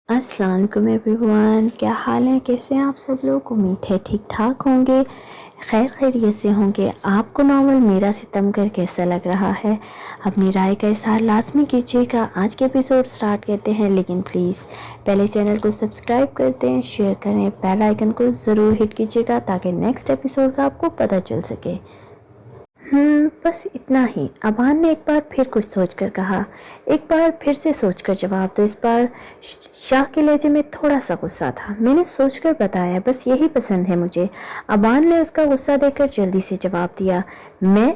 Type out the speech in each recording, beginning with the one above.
अस्सलाम वालेकुम एवरीवन, क्या हाल है? कैसे हैं आप सब लोग? उम्मीद है ठीक ठाक होंगे, खैर खैरियत से होंगे। आपको नॉवल मेरा सितमगर कैसा लग रहा है? अपनी राय का इज़हार लाजमी कीजिएगा। आज के एपिसोड स्टार्ट करते हैं, लेकिन प्लीज़ पहले चैनल को सब्सक्राइब कर दें, शेयर करें, बेल आइकन को ज़रूर हिट कीजिएगा ताकि नेक्स्ट एपिसोड का आपको पता चल सके। बस इतना ही। अबान ने एक बार फिर कुछ सोचकर कहा। एक बार फिर से सोचकर जवाब दो। इस बार शाह के लहजे में थोड़ा सा गुस्सा था। मैंने सोचकर बताया, बस यही पसंद है मुझे। अबान ने उसका गुस्सा देखकर जल्दी से जवाब दिया। मैं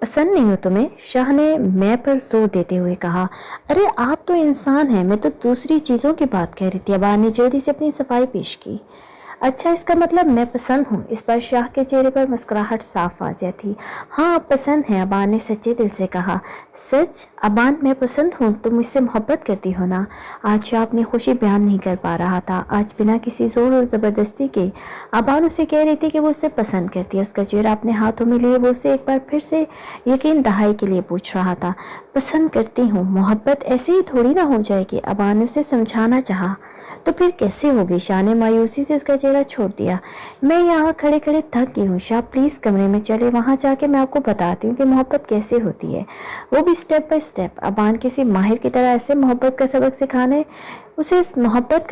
पसंद नहीं हूँ तुम्हें? शाह ने मैं पर जोर देते हुए कहा। अरे आप तो इंसान हैं, मैं तो दूसरी चीज़ों की बात कह रही थी। अबान ने जल्दी से अपनी सफाई पेश की। अच्छा, इसका मतलब मैं पसंद हूँ? इस पर शाह के चेहरे पर मुस्कुराहट साफ वाज़िह थी। हाँ, आप पसंद हैं, अबान ने सच्चे दिल से कहा। सच? अबान, मैं पसंद हूँ? तुम मुझसे मोहब्बत करती हो ना? आज शाह अपनी खुशी बयान नहीं कर पा रहा था। आज बिना किसी जोर और ज़बरदस्ती के अबान उसे कह रही थी कि वो उसे पसंद करती है। उसका चेहरा अपने हाथों में लिए वो उसे एक बार फिर से यकीन दहाई के लिए पूछ रहा था। पसंद करती हूँ? मोहब्बत ऐसे ही थोड़ी ना हो जाएगी। अबान ने उसे समझाना चाहा। तो फिर कैसे होगी? शाह ने मायूसी से उसका चेहरा छोड़ दिया। मैं यहाँ खड़े खड़े थक गई हूँ। शाह प्लीज़ कमरे में चले, वहाँ जाके मैं आपको बताती हूँ कि मोहब्बत कैसे होती है, वो भी स्टेप बाय स्टेप। अबान किसी माहिर की तरह ऐसे मोहब्बत का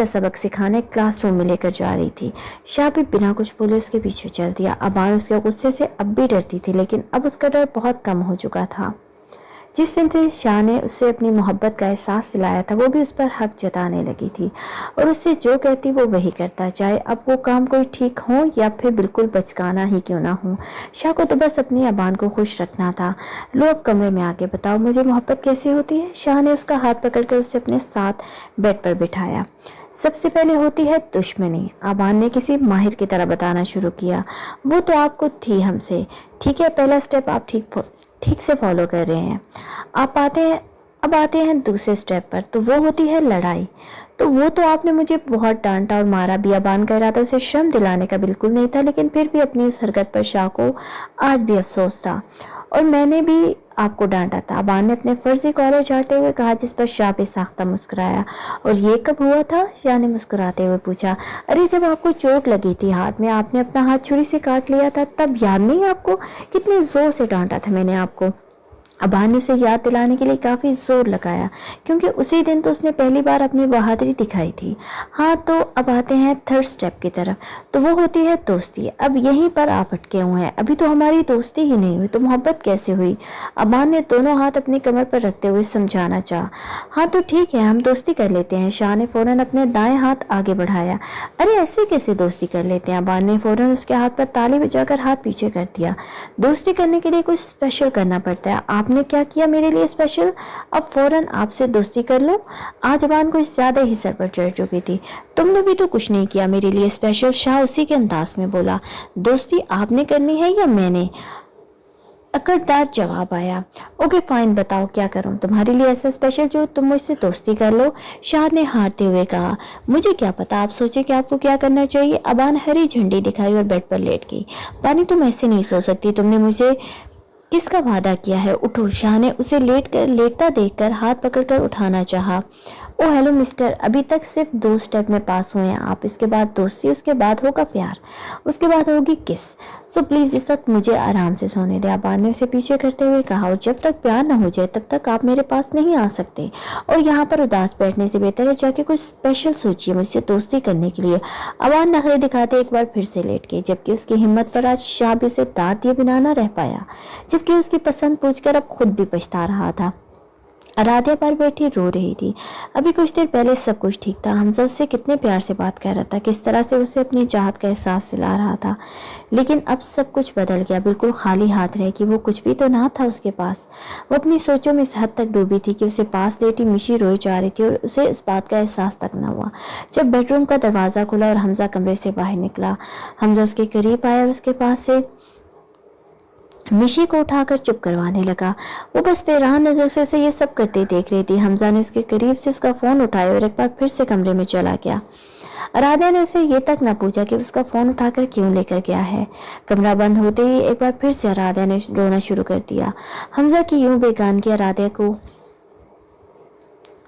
सबक सिखाने क्लासरूम में लेकर जा रही थी। शाह भी बिना कुछ बोले उसके पीछे चल दिया। अबान उसके गुस्से से अब भी डरती थी, लेकिन अब उसका डर बहुत कम हो चुका था। जिस दिन से शाह ने उससे अपनी मोहब्बत का एहसास दिलाया था, वो भी उस पर हक जताने लगी थी और उससे जो कहती वो वही करता, चाहे अब वो काम कोई ठीक हो या फिर बिल्कुल बचकाना ही क्यों ना हो। शाह को तो बस अपनी अबान को खुश रखना था। लो, अब कमरे में आके बताओ मुझे मोहब्बत कैसी होती है। शाह ने उसका हाथ पकड़कर उसे अपने साथ बेड पर बिठाया। सबसे पहले होती है दुश्मनी। अबान ने किसी माहिर की तरह बताना शुरू किया। वो तो आपको थी हमसे। ठीक है, पहला स्टेप आप ठीक से फॉलो कर रहे हैं। अब आते हैं दूसरे स्टेप पर, तो वो होती है लड़ाई। तो वो तो आपने मुझे बहुत डांटा और मारा भी। अबान कह रहा था उसे शर्म दिलाने का बिल्कुल नहीं था, लेकिन फिर भी अपनी उस हरकत पर शाह को आज भी अफसोस था। और मैंने भी आपको डांटा था, अबान ने अपने फर्जी कॉलर झाड़ते हुए कहा, जिस पर शाह बेसाख्ता मुस्कुराया। और ये कब हुआ था? शाह ने मुस्कुराते हुए पूछा। अरे, जब आपको चोट लगी थी हाथ में, आपने अपना हाथ छुरी से काट लिया था, तब याद नहीं आपको? कितने जोर से डांटा था मैंने आपको। अबान ने उसे याद दिलाने के लिए काफी जोर लगाया, क्योंकि उसी दिन तो उसने पहली बार अपनी बहादुरी दिखाई थी। हाँ, तो अब आते हैं थर्ड स्टेप की तरफ, तो वो होती है दोस्ती। अब यहीं पर आप अटके हुए हैं, अभी तो हमारी दोस्ती ही नहीं हुई, तो मोहब्बत कैसे हुई? अबान ने दोनों हाथ अपनी कमर पर रखते हुए समझाना चाहा। हाँ, तो ठीक है, हम दोस्ती कर लेते हैं। शाह ने फौरन अपने दाएं हाथ आगे बढ़ाया। अरे, ऐसे कैसे दोस्ती कर लेते हैं? अबान ने फौरन उसके हाथ पर ताली बजाकर हाथ पीछे कर दिया। दोस्ती करने के लिए कुछ स्पेशल करना पड़ता है। आपने क्या किया मेरे लिए स्पेशल? अब फौरन आपसे दोस्ती कर लो। आज अबान कुछ ज्यादा ही सर पर चढ़ चुकी थी। तुमने भी तो कुछ नहीं किया मेरे लिए स्पेशल। शाह उसी के अंदाज में बोला। दोस्ती आपने करनी है या मैंने? अकड़दार जवाब आया। ओके फाइन, बताओ क्या करूं तुम्हारे लिए ऐसा स्पेशल जो तुम मुझसे दोस्ती कर लो? शाह ने हारते हुए कहा। मुझे क्या पता, आप सोचे कि आपको क्या करना चाहिए। अबान हरी झंडी दिखाई और बेड पर लेट गई। पानी, तुम ऐसे नहीं सो सकती, तुमने मुझे किसका वादा किया है? उठो। शाह ने उसे लेटता देखकर हाथ पकड़कर उठाना चाहा। ओ हेलो मिस्टर, अभी तक सिर्फ 2 स्टेप में पास हुए हैं आप। इसके बाद दोस्ती, उसके बाद होगा प्यार, उसके बाद होगी किस। सो प्लीज इस वक्त मुझे आराम से सोने दे। अबान ने उसे पीछे करते हुए कहा। और जब तक प्यार न हो जाए तब तक आप मेरे पास नहीं आ सकते, और यहाँ पर उदास बैठने से बेहतर है जाके कुछ स्पेशल सोचिए मुझसे दोस्ती करने के लिए। अबान नखरे दिखाते एक बार फिर से लेट गई, जबकि उसकी हिम्मत पर आज शाह भी उसे दाद दिए बिना न रह पाया, जबकि उसकी पसंद पूछकर अब खुद भी पछता रहा था। आराध्या पर बैठी रो रही थी। अभी कुछ देर पहले सब कुछ ठीक था। हमजा उससे कितने प्यार से बात कर रहा था, किस तरह से उसे अपनी चाहत का एहसास दिला रहा था, लेकिन अब सब कुछ बदल गया। बिल्कुल खाली हाथ रह कि वो कुछ भी तो ना था उसके पास। वो अपनी सोचों में इस हद तक डूबी थी कि उसे पास लेटी मिशी रोई जा रही थी और उसे इस बात का एहसास तक न हुआ। जब बेडरूम का दरवाजा खुला और हमजा कमरे से बाहर निकला, हमजा उसके करीब आया और उसके पास से मिशी को उठाकर चुप करवाने लगा। वो बस बेरान नजर से उसे ये सब करते देख रही थी। हमजा ने उसके करीब से उसका फोन उठाया और एक बार फिर से कमरे में चला गया। आराध्या ने उसे ये तक न पूछा कि उसका फोन उठाकर क्यों लेकर गया है। कमरा बंद होते ही एक बार फिर से आराध्या ने रोना शुरू कर दिया। हमजा की यूं बेगानगी आराध्या को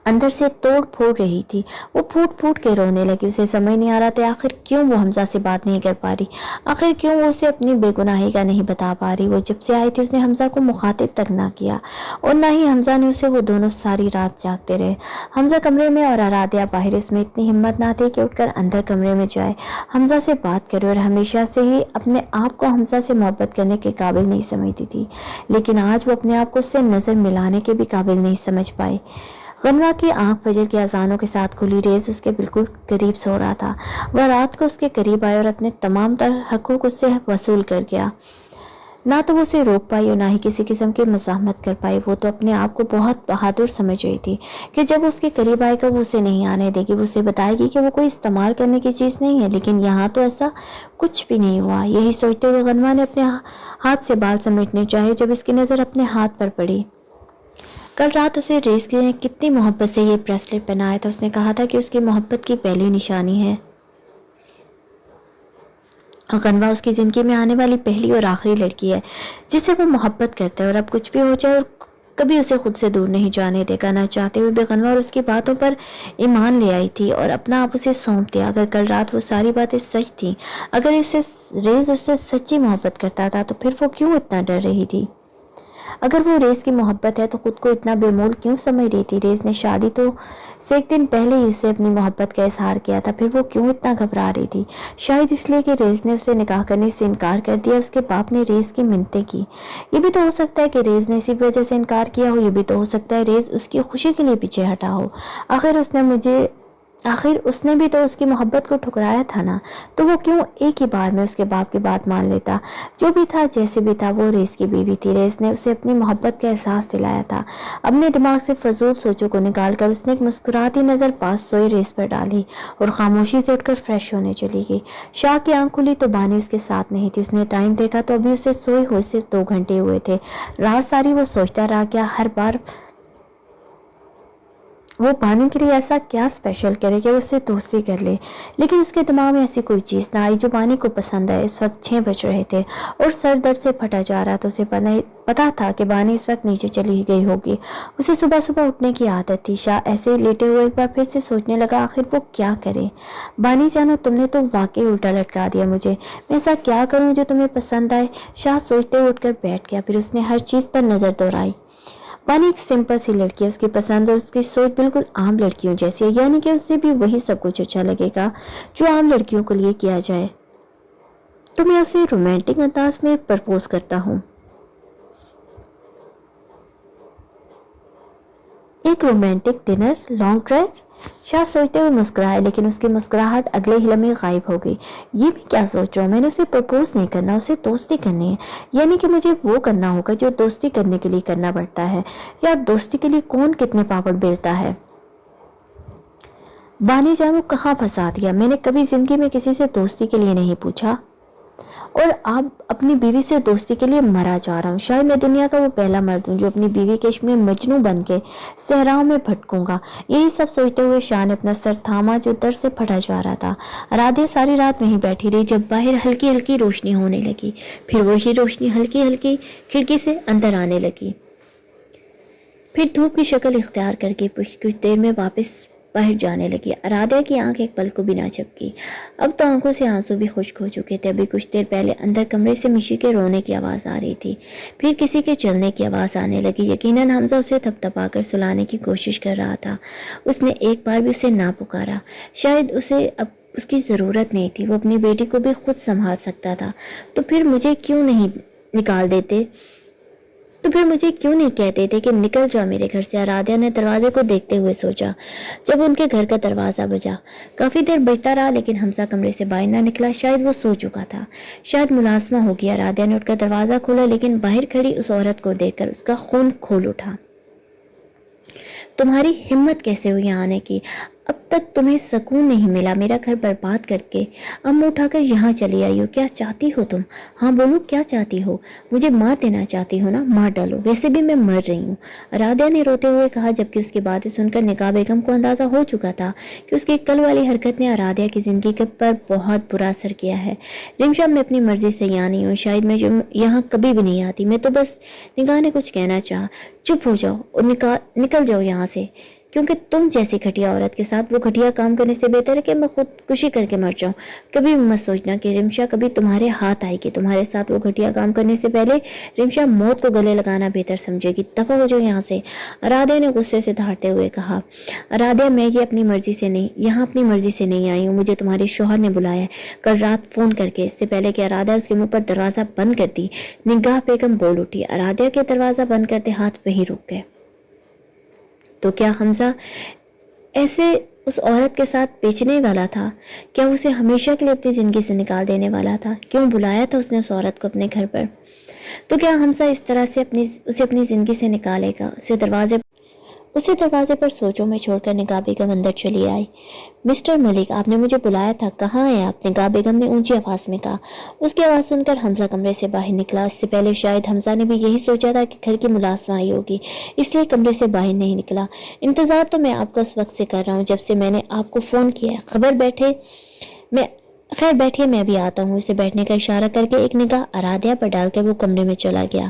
अंदर से तोड़ फोड़ रही थी। वो फूट फूट के रोने लगी। उसे समझ नहीं आ रहा था आखिर क्यों वो हमजा से बात नहीं कर पा रही, आखिर क्यों वो उसे अपनी बेगुनाही का नहीं बता पा रही। वो जब से आई थी उसने हमजा को मुखातिब तक ना किया और ना ही हमजा ने उसे। वो दोनों सारी रात जागते रहे, हमजा कमरे में और आराध्या बाहर। इसमें इतनी हिम्मत ना थी कि उठकर अंदर कमरे में जाए, हमजा से बात करे, और हमेशा से ही अपने आप को हमजा से मोहब्बत करने के काबिल नहीं समझती थी, लेकिन आज वो अपने आप को उससे नजर मिलाने के भी काबिल नहीं समझ पाई। गनवा की आंख फजर की अजानों के साथ खुली। रेज उसके बिल्कुल करीब सो रहा था। वह रात को उसके करीब आया और अपने तमाम तर हकूक उससे वसूल कर गया। ना तो वो उसे रोक पाई और ना ही किसी किस्म की मज़ाहमत कर पाई। वो तो अपने आप को बहुत बहादुर समझ रही थी कि जब उसके करीब आएगा वो उसे नहीं आने देगी, वो उसे बताएगी कि वो कोई इस्तेमाल करने की चीज़ नहीं है। लेकिन यहाँ तो ऐसा कुछ भी नहीं हुआ। यही सोचते हुए गनवा ने अपने हाथ से बाल समेटने चाहे जब इसकी नज़र अपने हाथ पर पड़ी। कल रात उसे रेस ने कितनी मोहब्बत से ये ब्रेसलेट पहनाया था। उसने कहा था कि उसकी मोहब्बत की पहली निशानी है। गनवा उसकी जिंदगी में आने वाली पहली और आखिरी लड़की है जिसे वो मोहब्बत करता है, और अब कुछ भी हो जाए और कभी उसे खुद से दूर नहीं जाने देगा। ना चाहते हुए भी गनवा और उसकी बातों पर ईमान ले आई थी और अपना आप उसे सौंप दिया। अगर कल रात वो सारी बातें सच थी, अगर इससे रेज उससे सच्ची मोहब्बत करता था, तो फिर वो क्यों इतना डर रही थी? अगर वो रेस की मोहब्बत है तो खुद को इतना बेमोल क्यों समझ रही थी? रेस ने शादी तो से एक दिन पहले ही उससे अपनी मोहब्बत का इजहार किया था, फिर वो क्यों इतना घबरा रही थी? शायद इसलिए कि रेस ने उसे निकाह करने से इनकार कर दिया। उसके बाप ने रेस की मिन्नतें की। ये भी तो हो सकता है कि रेस ने इसी वजह से इनकार किया हो। ये भी तो हो सकता है रेस उसकी खुशी के लिए पीछे हटा हो। आखिर उसने भी तो उसकी मोहब्बत को ठुकराया था ना, तो वो क्यों एक ही बार में उसके बाप की बात मान लेता? जो भी था जैसे भी था, वो रेस की बीवी थी। रेस ने उसे अपनी मोहब्बत का एहसास दिलाया था। अपने दिमाग से फजूल सोचों को निकालकर उसने एक मुस्कुराती नजर पास सोई रेस पर डाली और खामोशी से उठकर फ्रेश होने चली गई। शाह की आंख खुली तो बानी उसके साथ नहीं थी। उसने टाइम देखा तो अभी उसे सोए हुए सिर्फ 2 घंटे हुए थे। रात सारी वो सोचता रहा क्या हर बार वो बानी के लिए ऐसा क्या स्पेशल करे कि उससे दोस्ती कर ले, लेकिन उसके दिमाग में ऐसी कोई चीज़ ना आई जो बानी को पसंद आए। इस वक्त 6 बज रहे थे और सर दर्द से फटा जा रहा था। उसे पता था कि बानी इस वक्त नीचे चली गई होगी। उसे सुबह सुबह उठने की आदत थी। शाह ऐसे ही लेटे हुए एक बार फिर से सोचने लगा आखिर वो क्या करे। बानी जानो, तुमने तो वाकई उल्टा लटका दिया मुझे। मैं ऐसा क्या करूं जो तुम्हें पसंद आए? शाह सोचते हुए उठकर बैठ गया। फिर उसने हर चीज़ पर नज़र दौड़ाई। बानी एक सिंपल सी लड़की है। उसकी पसंद और उसकी सोच बिल्कुल आम लड़कियों जैसी है, यानी कि उससे भी वही सब कुछ अच्छा लगेगा जो आम लड़कियों के लिए किया जाए। तो मैं उसे रोमांटिक अंदाज में प्रपोज करता हूँ। एक romantic dinner, long drive. Shah सोचते हुए मुस्कुराए, लेकिन उसकी मुस्कुराहट अगले ही लम्हे गायब हो गई। ये मैं क्या सोच रहा हूँ? मैंने उसे प्रपोज नहीं करना, उसे दोस्ती करनी है। यानी कि मुझे वो करना होगा जो दोस्ती करने के लिए करना पड़ता है। यार, दोस्ती के लिए कौन कितने पापड़ बेलता है? बानी जानू कहाँ फंसा दिया। मैंने कभी जिंदगी में किसी से दोस्ती के लिए नहीं पूछा और आप अपनी बीवी से दोस्ती के लिए मरा जा रहा हूँ। शायद मैं दुनिया का वो पहला मर्द हूँ जो अपनी बीवी के इश्क में मजनू बन के सहराओं में भटकूंगा। यही सब सोचते हुए शाह ने अपना सर थामा जो दर्द से फटा जा रहा था। राधिया सारी रात वहीं बैठी रही जब बाहर हल्की हल्की रोशनी होने लगी। फिर वही रोशनी हल्की हल्की खिड़की से अंदर आने लगी, फिर धूप की शक्ल इख्तियार करके कुछ देर में वापस बाहर जाने लगी। आराध्या की आंख एक पल को भी ना झपकी। अब तो आंखों से आंसू भी खुश्क हो चुके थे। अभी कुछ देर पहले अंदर कमरे से मिशी के रोने की आवाज़ आ रही थी, फिर किसी के चलने की आवाज़ आने लगी। यकीनन हमजा उसे थपथपाकर सुलाने की कोशिश कर रहा था। उसने एक बार भी उसे ना पुकारा। शायद उसे अब उसकी ज़रूरत नहीं थी। वो अपनी बेटी को भी खुद संभाल सकता था। तो फिर मुझे क्यों नहीं निकाल देते? तो फिर मुझे क्यों नहीं कहते थे कि निकल जाओ मेरे घर से? आराध्या ने दरवाजे को देखते हुए सोचा। जब उनके घर का दरवाजा बजा, काफी देर बजता रहा लेकिन हमजा कमरे से बाहर ना निकला। शायद वो सो चुका था, शायद मुलाजमा हो गया। आराध्या ने उठकर दरवाजा खोला, लेकिन बाहर खड़ी उस औरत को देखकर उसका खून खोल उठा। तुम्हारी हिम्मत कैसे हुई यहाँ आने की? अब तक तुम्हें सुकून नहीं मिला मेरा घर बर्बाद करके, अब मैं उठाकर यहाँ चली आई हो। क्या चाहती हो तुम? हाँ बोलो, क्या चाहती हो? मुझे मार देना चाहती हो ना? मार डालो, वैसे भी मैं मर रही हूँ, राधिया ने रोते हुए कहा। जबकि उसकी बातें सुनकर निगाह बेगम को अंदाजा हो चुका था कि उसकी कल वाली हरकत ने आराध्या की जिंदगी पर बहुत बुरा असर किया है। रिमशा, मैं अपनी मर्जी से यहाँ नहीं हूँ। शायद मैं यहाँ कभी भी नहीं आती। मैं तो बस निगाह ने कुछ कहना चाहा। चुप हो जाओ और निकल जाओ यहाँ से। کیونکہ تم جیسی گھٹیا عورت کے ساتھ وہ گھٹیا کام کرنے سے بہتر ہے کہ میں خودکشی کر کے مر جاؤں۔ کبھی مت سوچنا کہ رمشا کبھی تمہارے ہاتھ آئے گی۔ تمہارے ساتھ وہ گھٹیا کام کرنے سے پہلے رمشا موت کو گلے لگانا بہتر سمجھے گی۔ دفع ہو جاؤ یہاں سے، آرادھیا نے غصے سے دھاڑتے ہوئے کہا۔ آرادھیا، میں یہ اپنی مرضی سے نہیں، یہاں اپنی مرضی سے نہیں آئی ہوں، مجھے تمہارے شوہر نے بلایا ہے کل رات فون کر کے۔ اس سے پہلے کہ آرادھیا اس کے منہ پر دروازہ بند کرتی، نگاہ بیگم بول اٹھی۔ آرادھیا کے دروازہ بند کرتے ہاتھ وہیں رک گئے۔ تو کیا حمزہ ایسے اس عورت کے ساتھ بیچنے والا تھا؟ کیا اسے ہمیشہ کے لیے اپنی زندگی سے نکال دینے والا تھا؟ کیوں بلایا تھا اس نے اس عورت کو اپنے گھر پر؟ تو کیا حمزہ اس طرح سے اسے اپنی زندگی سے نکالے گا؟ اسے دروازے پر سوچوں میں چھوڑ کر نگاہ بیگم اندر چلی آئی۔ مسٹر ملک، آپ نے مجھے بلایا تھا، کہاں ہے آپ؟ نگاہ بیگم نے اونچی آواز میں کہا۔ اس کی آواز سن کر حمزہ کمرے سے باہر نکلا۔ اس سے پہلے شاید حمزہ نے بھی یہی سوچا تھا کہ گھر کی ملازمہ آئی ہوگی، اس لیے کمرے سے باہر نہیں نکلا۔ انتظار تو میں آپ کا اس وقت سے کر رہا ہوں جب سے میں نے آپ کو فون کیا ہے۔ خیر بیٹھیے، میں ابھی آتا ہوں۔ اسے بیٹھنے کا اشارہ کر کے ایک نگاہ آرادھیا پر ڈال کر وہ کمرے میں چلا گیا۔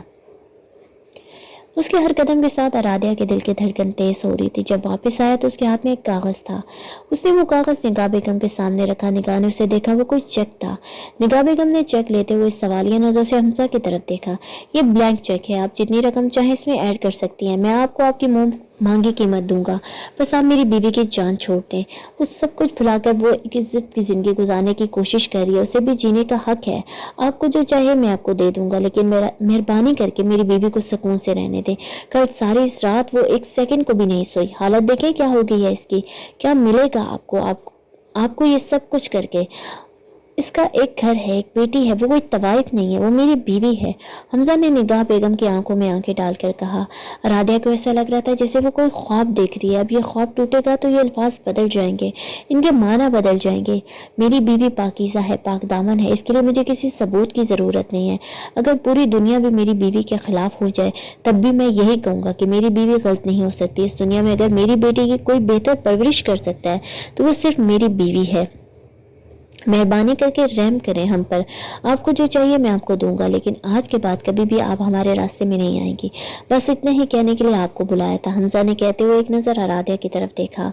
اس کے ہر قدم کے ساتھ آرادھیا کے دل کی دھڑکن تیز ہو رہی تھی۔ جب واپس آیا تو اس کے ہاتھ میں ایک کاغذ تھا۔ اس نے وہ کاغذ نگاہ بیگم کے سامنے رکھا۔ نگاہ نے اسے دیکھا، وہ کوئی چیک تھا۔ نگاہ بیگم نے چیک لیتے ہوئے سوالیہ نظروں سے حمزہ کی طرف دیکھا۔ یہ بلینک چیک ہے، آپ جتنی رقم چاہیں اس میں ایڈ کر سکتی ہیں، میں آپ کو آپ کی مانگی قیمت دوں گا، بس آپ میری بیوی کی جان چھوڑ دیں۔ وہ سب کچھ بھلا کر وہ ایک عزت کی زندگی گزارنے کی کوشش کر رہی ہے، اسے بھی جینے کا حق ہے۔ آپ کو جو چاہیے میں آپ کو دے دوں گا، لیکن مہربانی کر کے میری بیوی کو سکون سے رہنے دیں۔ کل ساری رات وہ ایک سیکنڈ کو بھی نہیں سوئی۔ حالت دیکھیں کیا ہو گئی ہے اس کی، کیا ملے گا آپ کو یہ سب کچھ کر کے؟ اس کا ایک گھر ہے، ایک بیٹی ہے، وہ کوئی طوائف نہیں ہے، وہ میری بیوی ہے۔ حمزہ نے نگاہ بیگم کی آنکھوں میں آنکھیں ڈال کر کہا۔ آرادھیا کو ایسا لگ رہا تھا جیسے وہ کوئی خواب دیکھ رہی ہے۔ اب یہ خواب ٹوٹے گا تو یہ الفاظ بدل جائیں گے، ان کے معنی بدل جائیں گے۔ میری بیوی پاکیزہ ہے، پاک دامن ہے، اس کے لیے مجھے کسی ثبوت کی ضرورت نہیں ہے۔ اگر پوری دنیا بھی میری بیوی کے خلاف ہو جائے تب بھی میں یہی کہوں گا کہ میری بیوی غلط نہیں ہو سکتی۔ اس دنیا میں اگر میری بیٹی کی کوئی بہتر پرورش کر سکتا ہے تو وہ صرف میری بیوی ہے۔ مہربانی کر کے رحم کریں ہم پر، آپ کو جو چاہیے میں آپ کو دوں گا، لیکن آج کے بعد کبھی بھی آپ ہمارے راستے میں نہیں آئیں گی۔ بس اتنا ہی کہنے کے لیے آپ کو بلایا تھا۔ حمزہ نے کہتے ہوئے ایک نظر آرادھیا کی طرف دیکھا۔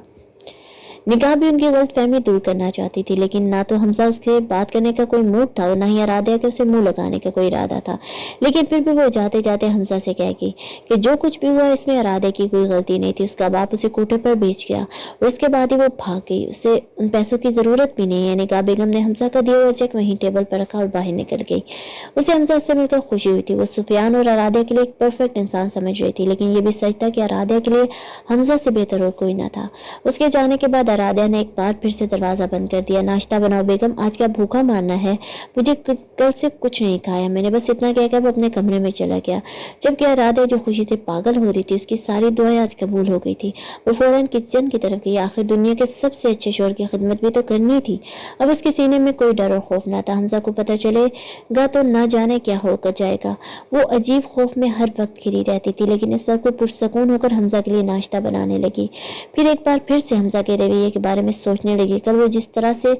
نگاہ بھی ان کی غلط فہمی دور کرنا چاہتی تھی، لیکن نہ تو حمزہ اس سے بات کرنے کا کوئی موڈ تھا اور نہ ہی آرادھیا کے اسے منہ لگانے کا کوئی ارادہ تھا۔ لیکن پھر بھی وہ جاتے جاتے حمزہ سے کہہ گئی کہ جو کچھ بھی ہوا اس میں آرادھیا کی کوئی غلطی نہیں تھی۔ اس کا باپ اسے کوٹے پر بیچ گیا اور اس کے بعد ہی وہ بھاگ گئی، اسے ان پیسوں کی ضرورت بھی نہیں ہے۔ نگاہ بیگم نے حمزہ کا دیا ہوا چیک وہیں ٹیبل پر رکھا اور باہر نکل گئی۔ اسے حمزہ سے مل کر خوشی ہوئی تھی۔ وہ سفیان اور آرادھیا کے لیے ایک پرفیکٹ انسان سمجھ رہی تھی، لیکن یہ بھی سچ تھا کہ آرادھیا کے لیے حمزہ سے بہتر اور کوئی نہ تھا۔ اس کے جانے کے بعد آرادھیا نے ایک بار پھر سے دروازہ بند کر دیا۔ ناشتہ بناؤ بیگم، آج کیا بھوکا مارنا ہے؟ مجھے کل سے کچھ نہیں کھایا میں نے، بس اتنا کہہ کر وہ اپنے کمرے میں چلا گیا۔ جبکہ آرادھیا جو خوشی سے پاگل ہو رہی تھی، اس کی ساری دعائیں آج قبول ہو گئی تھی۔ وہ فوراً کچن کی طرف گئی، آخر دنیا کے سب سے اچھے شوہر کی خدمت بھی تو کرنی تھی۔ اب اس کے سینے میں کوئی ڈر اور خوف نہ تھا۔ حمزہ کو پتہ چلے گا تو نہ جانے کیا ہو کر جائے گا۔ وہ عجیب خوف میں ہر وقت گھری رہتی تھی، لیکن اس وقت وہ پرسکون ہو کر حمزہ کے لیے ناشتہ بنانے لگی۔ پھر ایک بار پھر سے حمزہ کے رویے کے بارے میں سوچنے لگی۔ کل وہ جس طرح سے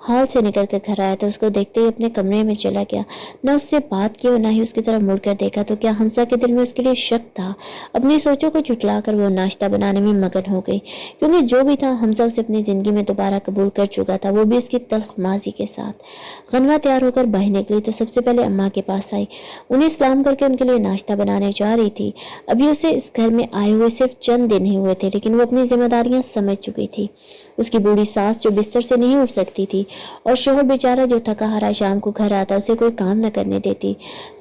ہال سے نکل کر گھر آیا تھا، اس کو دیکھتے ہی اپنے کمرے میں چلا گیا، نہ اس سے بات کی اور نہ ہی اس کی طرف مڑ کر دیکھا۔ تو کیا حمزہ کے دل میں اس کے لیے شک تھا؟ اپنی سوچوں کو جھٹلا کر وہ ناشتہ بنانے میں مگن ہو گئی، کیونکہ جو بھی تھا حمزہ اسے اپنی زندگی میں دوبارہ قبول کر چکا تھا، وہ بھی اس کی تلخ ماضی کے ساتھ۔ غنوہ تیار ہو کر باہر نکلی تو سب سے پہلے اماں کے پاس آئی، انہیں سلام کر کے ان کے لیے ناشتہ بنانے جا رہی تھی۔ ابھی اسے اس گھر میں آئے ہوئے صرف چند دن ہی ہوئے تھے، لیکن وہ اپنی ذمہ داریاں سمجھ چکی تھی۔ اس کی بوڑھی ساس جو بستر سے نہیں اٹھ سکتی تھی اور شوہر بیچارہ جو تھکا ہارا شام کو گھر آتا اسے کوئی کام نہ کرنے دیتی۔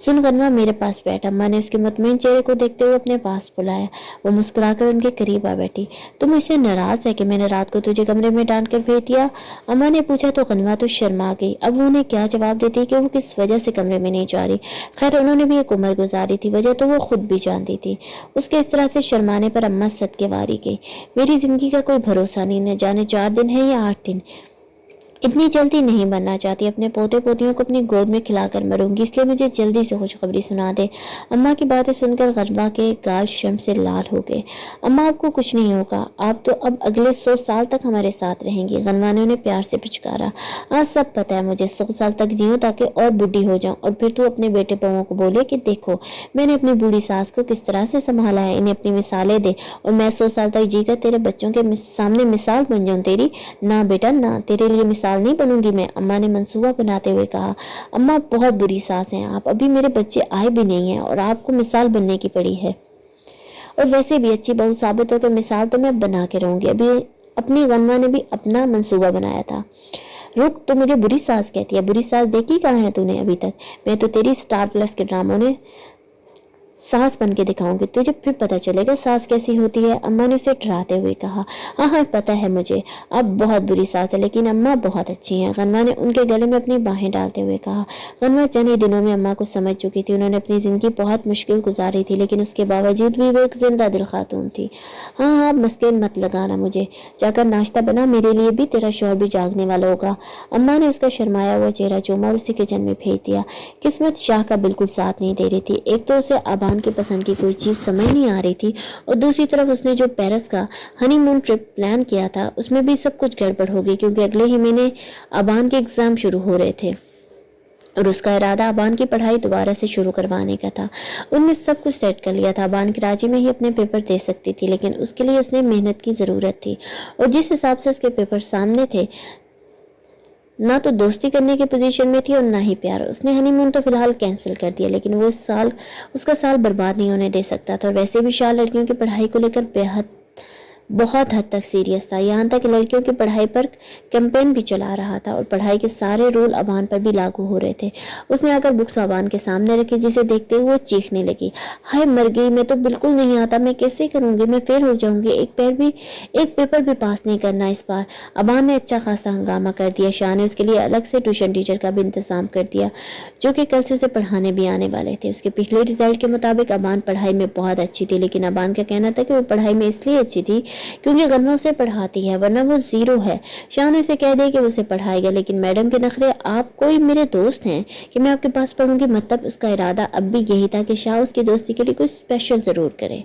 سن غنوہ، میرے پاس بیٹھ۔ اماں نے اس کے مطمئن چہرے کو دیکھتے ہوئے اپنے پاس بلایا۔ وہ مسکرا کر ان کے قریب آ بیٹھی۔ تو مجھ سے ناراض ہے کہ میں نے رات کو تجھے کمرے میں ڈانٹ کر بھیج دیا؟ اماں نے پوچھا تو غنوہ تو شرما گئی۔ اب وہ انہیں کیا جواب دیتی کہ وہ کس وجہ سے کمرے میں نہیں جا رہی؟ خیر انہوں نے بھی ایک عمر گزاری تھی، وجہ تو وہ خود بھی جانتی تھی۔ اس کے اس طرح سے شرمانے پر اماں صدقے واری گئی۔ میری زندگی کا کوئی بھروسہ نہیں، نہ جانے 4 دن ہے یا 8 دن۔ اتنی جلدی نہیں مرنا چاہتی، اپنے پوتے پوتیوں کو اپنی گود میں کھلا کر مروں گی، اس لیے مجھے جلدی سے خوشخبری سنا دے۔ اماں کی باتیں سن کر غربا کے گال شرم سے لال ہو گئے۔ اماں آپ کو کچھ نہیں ہوگا، آپ تو اب اگلے 100 سال تک ہمارے ساتھ رہیں گی، غنوا نے انہیں پیار سے پچکارا۔ ہاں سب پتا ہے مجھے، 100 سال تک جیوں تاکہ اور بڈھی ہو جاؤں، اور پھر تو اپنے بیٹے بہووں کو بولے کہ دیکھو میں نے اپنی بوڑھی ساس کو کس طرح سے سنبھالا ہے، انہیں اپنی مثالیں دے اور میں 100 سال تک جی کر تیرے بچوں کے سامنے مثال بن جاؤں تیری۔ نہ بیٹا نہ، تیرے لیے مثال نہیں بنوں گی میں، اماں نے منصوبہ بناتے ہوئے کہا۔ اماں بہت بری ساس ہیں آپ، ابھی میرے بچے آئے بھی نہیں ہیں اور آپ کو مثال بننے کی پڑی ہے، اور ویسے بھی اچھی بہو ثابت ہو تو مثال تو میں بنا کے رہوں گی۔ ابھی اپنی غنوا نے بھی اپنا منصوبہ بنایا تھا۔ رک، تو مجھے بری ساس کہتی ہے؟ بری ساس دیکھی کہاں ہے تو نے ابھی تک؟ میں تو تیری سٹار پلس کے ڈراموں نے ساس بن کے دکھاؤں گی، تجھے پھر پتا چلے گا ساس کیسی ہوتی ہے، اماں نے اسے ڈراتے ہوئے کہا۔ ہاں ہاں پتا ہے مجھے، اب بہت بری ساس ہے لیکن اماں بہت اچھی ہیں، غنوا نے ان کے گلے میں اپنی باہیں ڈالتے ہوئے کہا۔ غنوا چند ہی دنوں میں اماں کو سمجھ چکی تھی، انہوں نے اپنی زندگی بہت مشکل گزاری تھی لیکن اس کے باوجود بھی وہ ایک زندہ دل خاتون تھی۔ ہاں ہاں مسکین مت لگانا مجھے، جا کر ناشتہ بنا، میرے لیے بھی، تیرا شوہر بھی جاگنے والا ہوگا۔ اماں نے اس کا شرمایا ہوا چہرہ چوما اور اسے کچن میں بھیج دیا۔ قسمت شاہ کا بالکل ساتھ نہیں دے رہی تھی، ایک تو اسے ابان کی پسند کی کوئی چیز سمجھ نہیں آ رہی تھی، اور دوسری طرف اس نے جو پیرس کا ہنی مون ٹرپ پلان کیا تھا اس میں بھی سب کچھ گڑبڑ ہو گئی، کیونکہ اگلے ہی مہینے ابان کے ایگزام شروع ہو رہے تھے اور اس کا ارادہ ابان کی پڑھائی دوبارہ سے شروع کروانے کا تھا۔ ان نے سب کچھ سیٹ کر لیا تھا، ابان کراچی میں ہی اپنے پیپر دے سکتی تھی، لیکن اس کے لیے اس نے محنت کی ضرورت تھی، اور جس حساب سے اس کے پیپر سامنے تھے نہ تو دوستی کرنے کی پوزیشن میں تھی اور نہ ہی پیار۔ اس نے ہنی مون تو فی الحال کینسل کر دیا، لیکن وہ اس کا سال برباد نہیں ہونے دے سکتا تھا، اور ویسے بھی شاہ لڑکیوں کی پڑھائی کو لے کر بہت حد تک سیریس تھا، یہاں تک کہ لڑکیوں کی پڑھائی پر کیمپین بھی چلا رہا تھا اور پڑھائی کے سارے رول ابان پر بھی لاگو ہو رہے تھے۔ اس نے آ کر بکس ابان کے سامنے رکھی، جسے دیکھتے ہوئے وہ چیخنے لگی۔ ہائے مر گئی، میں تو بالکل نہیں آتا، میں کیسے کروں گی، میں فیل ہو جاؤں گی، ایک پیپر بھی پاس نہیں کرنا اس بار۔ ابان نے اچھا خاصا ہنگامہ کر دیا، شاہ نے اس کے لیے الگ سے ٹیوشن ٹیچر کا بھی انتظام کر دیا جو کہ کل سے اسے پڑھانے بھی آنے والے تھے۔ اس کے پچھلے رزلٹ کے مطابق ابان پڑھائی میں بہت اچھی تھی، لیکن ابان کا کہنا تھا کہ وہ پڑھائی میں اس لیے اچھی تھی کیونکہ غنوا اسے پڑھاتی ہے، ورنہ وہ زیرو ہے۔ شاہ نے اسے کہہ دیا کہ وہ اسے پڑھائے گا، لیکن میڈم کے نخرے، آپ کوئی میرے دوست ہیں کہ میں آپ کے پاس پڑھوں گی، مطلب اس کا ارادہ اب بھی یہی تھا کہ شاہ اس کی دوستی کے لیے کوئی اسپیشل ضرور کرے،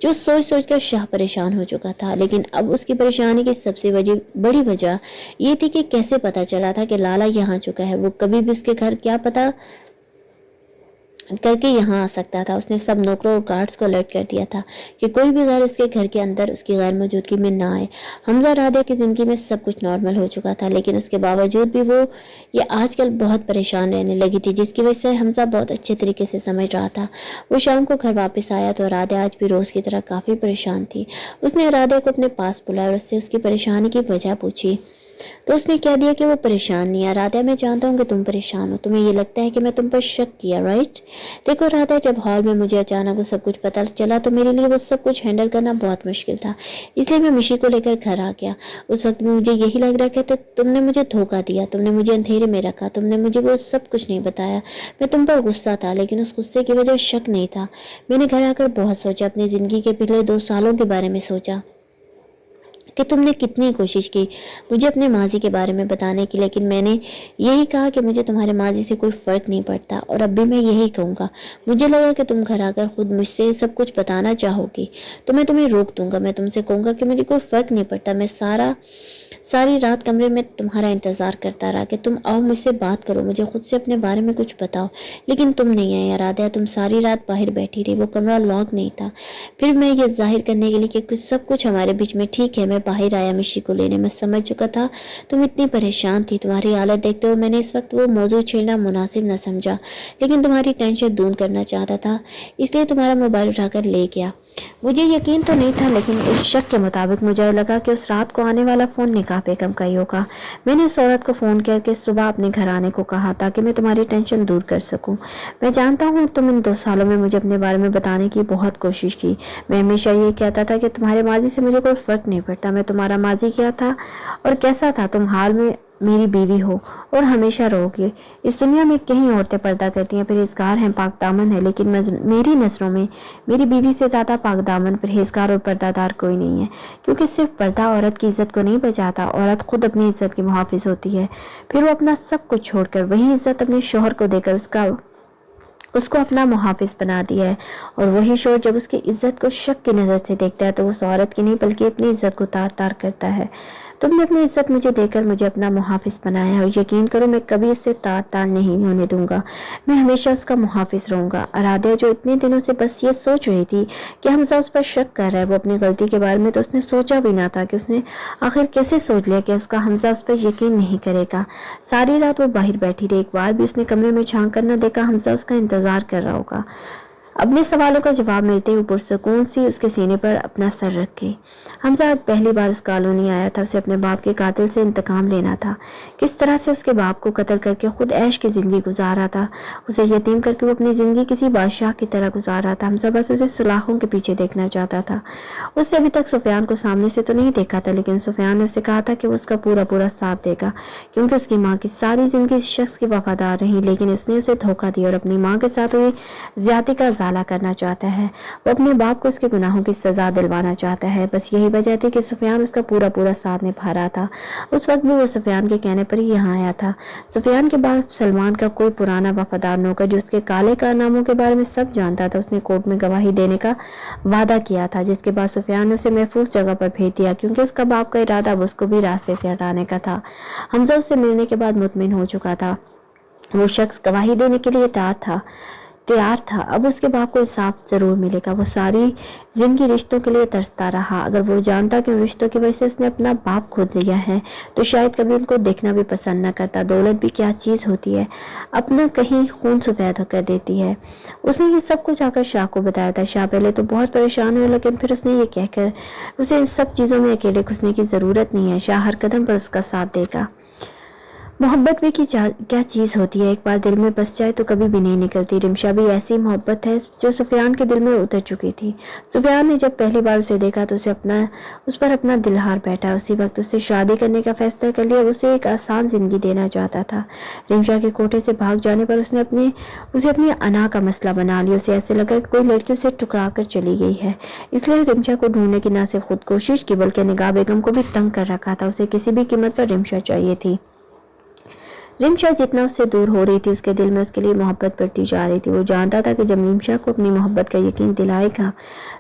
جو سوچ سوچ کر شاہ پریشان ہو چکا تھا۔ لیکن اب اس کی پریشانی کی سب سے بڑی وجہ یہ تھی کہ کیسے پتا چلا تھا کہ لالا یہاں چکا ہے، وہ کبھی بھی اس کے گھر کیا پتا کر کے یہاں آ سکتا تھا۔ اس نے سب نوکروں اور گارڈز کو الرٹ کر دیا تھا کہ کوئی بھی غیر اس کے گھر کے اندر اس کی غیر موجودگی میں نہ آئے۔ حمزہ رادیہ کی زندگی میں سب کچھ نارمل ہو چکا تھا، لیکن اس کے باوجود بھی وہ یہ آج کل بہت پریشان رہنے لگی تھی، جس کی وجہ سے حمزہ بہت اچھے طریقے سے سمجھ رہا تھا۔ وہ شام کو گھر واپس آیا تو رادیہ آج بھی روز کی طرح کافی پریشان تھی۔ اس نے رادیہ کو اپنے پاس بلایا اور اس سے اس کی پریشانی کی وجہ پوچھی تو اس نے کہہ دیا کہ وہ پریشان نہیں ہے۔ رادیہ میں جانتا ہوں کہ تم پریشان ہو، تمہیں یہ لگتا ہے کہ میں تم پر شک کیا، رائٹ؟ دیکھو رادیہ، جب ہال میں مجھے اچانک وہ سب کچھ پتا چلا تو میرے لیے وہ سب کچھ ہینڈل کرنا بہت مشکل تھا، اس لیے میں مشی کو لے کر گھر آ گیا۔ اس وقت میں مجھے یہی لگ رہا کہ تم نے مجھے دھوکہ دیا، تم نے مجھے اندھیرے میں رکھا، تم نے مجھے وہ سب کچھ نہیں بتایا۔ میں تم پر غصہ تھا، لیکن اس غصے کی وجہ شک نہیں تھا۔ میں نے گھر آ کر بہت سوچا، اپنی زندگی کے پچھلے 2 سالوں کے بارے میں سوچا کہ تم نے کتنی کوشش کی مجھے اپنے ماضی کے بارے میں بتانے کی، لیکن میں نے یہی کہا کہ مجھے تمہارے ماضی سے کوئی فرق نہیں پڑتا، اور اب بھی میں یہی کہوں گا۔ مجھے لگا کہ تم گھر آ کر خود مجھ سے سب کچھ بتانا چاہو گی تو میں تمہیں روک دوں گا، میں تم سے کہوں گا کہ مجھے کوئی فرق نہیں پڑتا۔ میں ساری رات کمرے میں تمہارا انتظار کرتا رہا کہ تم آؤ، مجھ سے بات کرو، مجھے خود سے اپنے بارے میں کچھ بتاؤ، لیکن تم نہیں آئے رادیہ، تم ساری رات باہر بیٹھی رہی، وہ کمرہ لاک نہیں تھا۔ پھر میں یہ ظاہر کرنے کے لیے کہ سب کچھ ہمارے بیچ میں ٹھیک ہے، میں باہر آیا مشی کو لینے۔ میں سمجھ چکا تھا تم اتنی پریشان تھی، تمہاری حالت دیکھتے ہوئے میں نے اس وقت وہ موضوع چھیڑنا مناسب نہ سمجھا، لیکن تمہاری ٹینشن دور کرنا چاہتا تھا، اس لیے تمہارا موبائل اٹھا کر لے گیا۔ مجھے یقین تو نہیں تھا، لیکن ایک شک کے مطابق مجھے لگا کہ اس رات کو آنے والا فون نکاح بیگم کا ہی ہوگا۔ میں نے اس عورت کو فون کر کے صبح اپنے گھر آنے کو کہا تاکہ میں تمہاری ٹینشن دور کر سکوں۔ میں جانتا ہوں تم ان 2 سالوں میں مجھے اپنے بارے میں بتانے کی بہت کوشش کی۔ میں ہمیشہ یہ کہتا تھا کہ تمہارے ماضی سے مجھے کوئی فرق نہیں پڑتا، میں تمہارا ماضی کیا تھا اور کیسا تھا تم حال میں मेरी बीवी हो और हमेशा रहोगे। इस दुनिया में कई औरतें पर्दा करती हैं, परहेजगार हैं, पाकदामन है, लेकिन मेरी नज़रों में मेरी बीवी से ज़्यादा पाकदामन, परहेजगार और पर्दादार कोई नहीं है, क्योंकि सिर्फ पर्दा औरत की इज्जत को नहीं बचाता। औरत खुद अपनी इज्जत की मुहाफिज होती है, फिर वो अपना सब कुछ छोड़कर वही इज्जत अपने शौहर को देकर उसको अपना मुहाफिज बना दिया है। और वही शोर जब उसकी इज्जत को शक की नज़र से देखता है तो उस औरत की नहीं बल्कि अपनी इज्जत को तार तार करता है। तुमने अपनी इज्जत मुझे देकर मुझे अपना मुहाफिज बनाया है, और यकीन करो मैं कभी इससे तार तार नहीं होने दूंगा। मैं हमेशा उसका मुहाफिज रहूंगा। आराध्या जो इतने दिनों से बस ये सोच रही थी कि हमजा उस पर शक कर रहा है, वो अपनी गलती के बारे में तो उसने सोचा भी ना था कि उसने आखिर कैसे सोच लिया कि उसका हमजा उस पर यकीन नहीं करेगा। सारी रात वो बाहर बैठी रही, एक बार भी उसने कमरे में झांक कर न देखा हमजा उसका इंतजार कर रहा होगा। अपने सवालों का जवाब मिलते ही पुरसकून सी उसके सीने पर अपना सर रखे। हमजा आज पहली बार उस कॉलोनी आया था। उसे अपने बाप के कातिल से इंतकाम लेना था। किस तरह से उसके बाप को कत्ल करके खुद ऐश की जिंदगी गुजार रहा था, उसे यतीम करके वो अपनी जिंदगी किसी बादशाह की तरह गुजार रहा था। हमजा बस उसे सुलाखों के पीछे देखना चाहता था। उसने अभी तक सुफियान को सामने से तो नहीं देखा था, लेकिन सुफियान ने उसे कहा था कि वो उसका पूरा पूरा साथ देगा, क्योंकि उसकी माँ की सारी जिंदगी इस शख्स की वफादार रही, लेकिन इसने उसे धोखा दिया और अपनी माँ के साथ हुई ज्यादती का इजाला करना चाहता है। वो अपने बाप को उसके गुनाहों की सजा दिलवाना चाहता है। बस यही वजह थी कि सुफियान उसका पूरा पूरा साथ निभा रहा था। उस वक्त भी वो सुफियान के कहने पर ही यहाँ आया था। सुफियान के बाद सलमान का कोई पुराना वफादार नौकर जो उसके काले कारनामों के बारे में सब जानता था, उसने कोर्ट में गवाही देने का वादा किया था, जिसके बाद सुफियान ने उसे महफूज जगह पर भेज दिया, क्योंकि उसका बाप का इरादा अब उसको भी रास्ते से हटाने का था। हमजा उससे मिलने के बाद मुतमिन हो चुका था। वो शख्स गवाही देने के लिए तैयार था। अब उसके बाप को इंसाफ जरूर मिलेगा। वो सारी जिंदगी रिश्तों के लिए तरसता रहा। अगर वो जानता कि उन रिश्तों की वजह से उसने अपना बाप खो लिया है तो शायद कभी उनको देखना भी पसंद न करता। दौलत भी क्या चीज होती है, अपना कहीं खून सफेद कर देती है। उसने ये सब कुछ आकर शाह को बताया था। शाह पहले तो बहुत परेशान हुए, लेकिन फिर उसने ये कहकर उसे इन सब चीजों में अकेले घुसने की जरूरत नहीं है, शाह हर कदम पर उसका साथ देगा। मोहब्बत भी क्या चीज होती है, एक बार दिल में बस जाए तो कभी भी नहीं निकलती। रिमशा भी ऐसी मोहब्बत है जो सुफियान के दिल में उतर चुकी थी। सुफियान ने जब पहली बार उसे देखा तो उस पर अपना दिल हार बैठा। उसी वक्त उससे शादी करने का फैसला कर लिया। उसे एक आसान जिंदगी देना चाहता था। रिमशा के कोठे से भाग जाने पर उसे अपनी अना का मसला बना लिया। उसे ऐसे लगा कि कोई लड़की उसे टुकरा कर चली गई है। इसलिए रिमशा को ढूंढने की न सिर्फ खुद कोशिश की बल्कि निगाह बेगम को भी तंग कर रखा था। उसे किसी भी कीमत पर रिमशा चाहिए थी। रिमशा जितना उससे दूर हो रही थी उसके दिल में उसके लिए मोहब्बत बढ़ती जा रही थी। वो जानता था कि जब रिमशा को अपनी मोहब्बत का यकीन दिलाएगा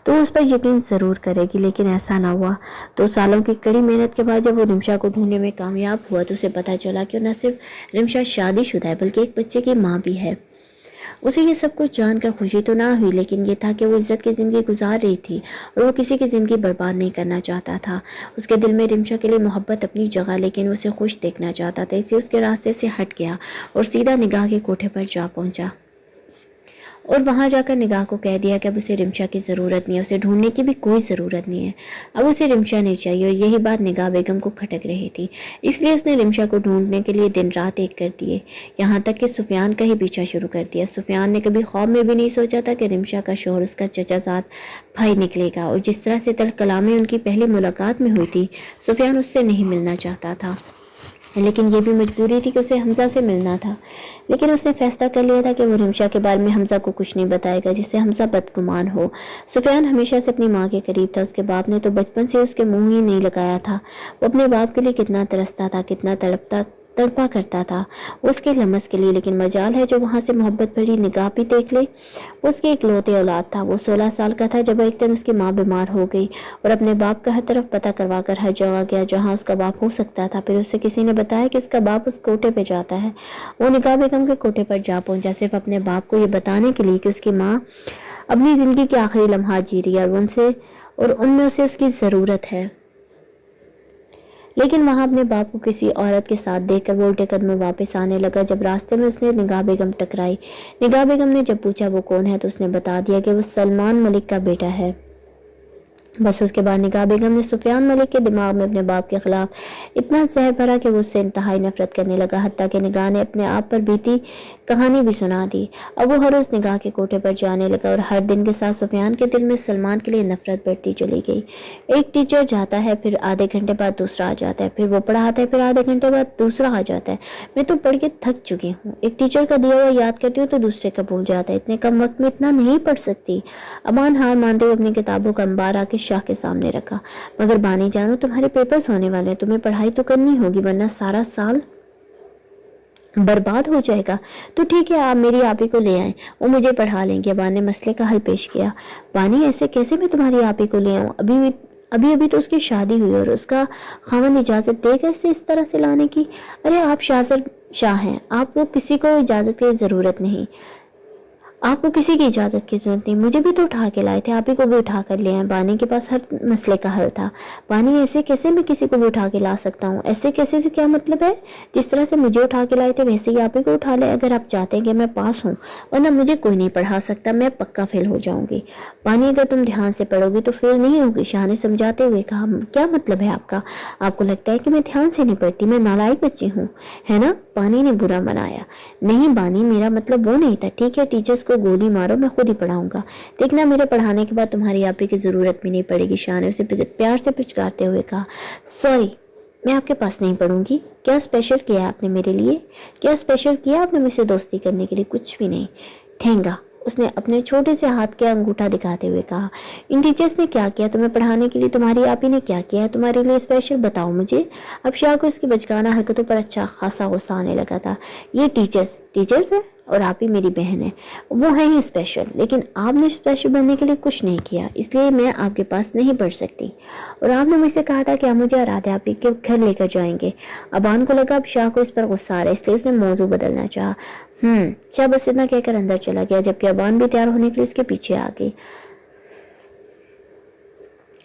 तो उस पर यकीन जरूर करेगी, लेकिन ऐसा ना हुआ। 2 सालों की कड़ी मेहनत के बाद जब वो रिमशा को ढूंढने में कामयाब हुआ तो उसे पता चला कि न सिर्फ रिमशा शादीशुदा है बल्कि एक बच्चे की माँ भी है। उसे ये सब कुछ जानकर खुशी तो ना हुई, लेकिन ये था कि वो इज्जत की जिंदगी गुजार रही थी और वो किसी की जिंदगी बर्बाद नहीं करना चाहता था। उसके दिल में रिमशा के लिए मोहब्बत अपनी जगह, लेकिन उसे खुश देखना चाहता था। इसे उसके रास्ते से हट गया और सीधा निगाह के कोठे पर जा पहुंचा और वहां जाकर निगाह को कह दिया कि अब उसे रिमशा की ज़रूरत नहीं है, उसे ढूंढने की भी कोई ज़रूरत नहीं है, अब उसे रिमशा नहीं चाहिए। और यही बात निगाह बेगम को खटक रही थी, इसलिए उसने रिमशा को ढूंढने के लिए दिन रात एक कर दिए, यहाँ तक कि सुफियान का ही पीछा शुरू कर दिया। सुफियान ने कभी ख्वाब में भी नहीं सोचा था कि रिमशा का शोहर उसका चचाजाद भाई निकलेगा। और जिस तरह से तल कलामी उनकी पहली मुलाकात में हुई थी, सुफियान उससे नहीं मिलना चाहता था, लेकिन ये भी मजबूरी थी कि उसे हमजा से मिलना था। लेकिन उसने फैसला कर लिया था कि वो रिमशा के बारे में हमजा को कुछ नहीं बताएगा जिससे हमजा बदगुमान हो। सुफियान हमेशा से अपनी माँ के करीब था। उसके बाप ने तो बचपन से उसके मुंह ही नहीं लगाया था। वो अपने बाप के लिए कितना तरसता था, कितना तड़पा करता था उसके लमस के लिए, लेकिन मजाल है जो वहां से मोहब्बत भरी निगाह भी देख ले। उसकी इकलौते औलाद था। वो 16 साल का था जब एक दिन उसकी माँ बीमार हो गई और अपने बाप का हर तरफ पता करवा कर हर जगह गया जहाँ उसका बाप हो सकता था। फिर उससे किसी ने बताया कि उसका बाप उस कोठे पे जाता है। वो निगाह बेगम के कोठे पर जा पहुंचा सिर्फ अपने बाप को ये बताने के लिए कि उसकी माँ अपनी जिंदगी के आखिरी लम्हात जी रही है और उनमें उसे उसकी जरूरत है। लेकिन वहां अपने बाप को किसी औरत के साथ देखकर वो उल्टे कदमों वापस आने लगा। जब रास्ते में उसने निगाह बेगम टकराई, निगाह बेगम ने जब पूछा वो कौन है तो उसने बता दिया कि वो सलमान मलिक का बेटा है। बस उसके बाद निगाह बेगम ने सुफियान मलिक के दिमाग में अपने बाप के खिलाफ इतना जहर भरा कि वो उससे इंतहाई नफरत करने लगा। हत्ता कि निगाह ने अपने आप पर बीती कहानी भी सुना दी। अब वो हर रोज निगाह के कोठे पर जाने लगा और हर दिन के साथ सुफियान के दिल में सलमान के लिए नफरत बढ़ती चली गई। एक टीचर जाता है, फिर आधे घंटे बाद दूसरा आ जाता है, फिर वो पढ़ाता है, फिर आधे घंटे बाद दूसरा आ जाता है। मैं तो पढ़ के थक चुकी हूँ। एक टीचर का दिया हुआ याद करती हूँ तो दूसरे का भूल जाता है। इतने कम वक्त में इतना नहीं पढ़ सकती। अमान हार मानते हुए अपनी किताबों का अंबार आके शाह के सामने रखा। मगर बानी जानो, तुम्हारे पेपर्स होने वाले हैं, तुम्हें पढ़ाई तो करनी होगी, वरना सारा साल बर्बाद हो जाएगा। तो ठीक है, आप मेरी आपी को ले आए, वो मुझे पढ़ा लेंगे। अबान ने मसले का हल पेश किया। बानी, ऐसे कैसे मैं तुम्हारी आपी को ले आऊं? अभी अभी तो उसकी शादी हुई और उसका खामन इजाजत देगा इसे इस तरह से लाने की? अरे आप शाह हैं, आपको किसी को इजाजत की जरूरत नहीं। आपको किसी की इजाजत की जरूरत नहीं। मुझे भी तो उठा के लाए थे, आप ही को भी उठा कर ले आए। बानी के पास हर मसले का हल था। बानी, ऐसे कैसे मैं किसी को भी उठा के ला सकता हूँ? ऐसे कैसे से क्या मतलब है? जिस तरह से मुझे उठा के लाए थे वैसे ही आप ही को उठा ले, अगर आप चाहते हैं कि मैं पास हूँ, वरना मुझे कोई नहीं पढ़ा सकता, मैं पक्का फेल हो जाऊंगी। बानी, अगर तुम ध्यान से पढ़ोगी तो फेल नहीं होगी, शाह ने समझाते हुए कहा। क्या मतलब है आपका? आपको लगता है कि मैं ध्यान से नहीं पढ़ती, मैं नालायक बच्ची हूँ, है ना? बानी ने बुरा मनाया। नहीं बानी, मेरा मतलब वो नहीं था। ठीक है, टीचर्स को गोली मारो, मैं खुद ही पढ़ाऊंगा। देखना, मेरे पढ़ाने के बाद तुम्हारी आपी की जरूरत भी नहीं पड़ेगी, शाह ने उसे प्यार से पिचकारते हुए कहा। सॉरी, मैं आपके पास नहीं पढ़ूंगी। क्या स्पेशल किया आपने मेरे लिए? क्या स्पेशल किया आपने मुझसे दोस्ती करने के लिए? कुछ भी नहीं। ठेंगा, उसने अपने छोटे से हाथ के अंगूठा दिखाते हुए कहा। इन टीचर्स ने क्या किया तुम्हें पढ़ाने के लिए? तुम्हारी आपी ने क्या किया है तुम्हारे लिए स्पेशल? बताओ मुझे। अब शाह को इसकी बचकाना हरकतों पर अच्छा खासा गुस्सा आने लगा था। ये टीचर्स है और आप ही मेरी बहन है, वो है ही स्पेशल, लेकिन आपने स्पेशल बनने के लिए कुछ नहीं किया, इसलिए मैं आपके पास नहीं पढ़ सकती। और आपने मुझसे कहा था कि आप मुझे आराध्या आपी के घर लेकर जाएंगे। अबान को लगा अब शाह को इस पर गुस्सा आ रहा है, इसलिए उसने मौजू बदलना चाहा। शाह बस इतना कहकर अंदर चला गया, जबकि अबान भी तैयार होने के लिए उसके पीछे आ गई।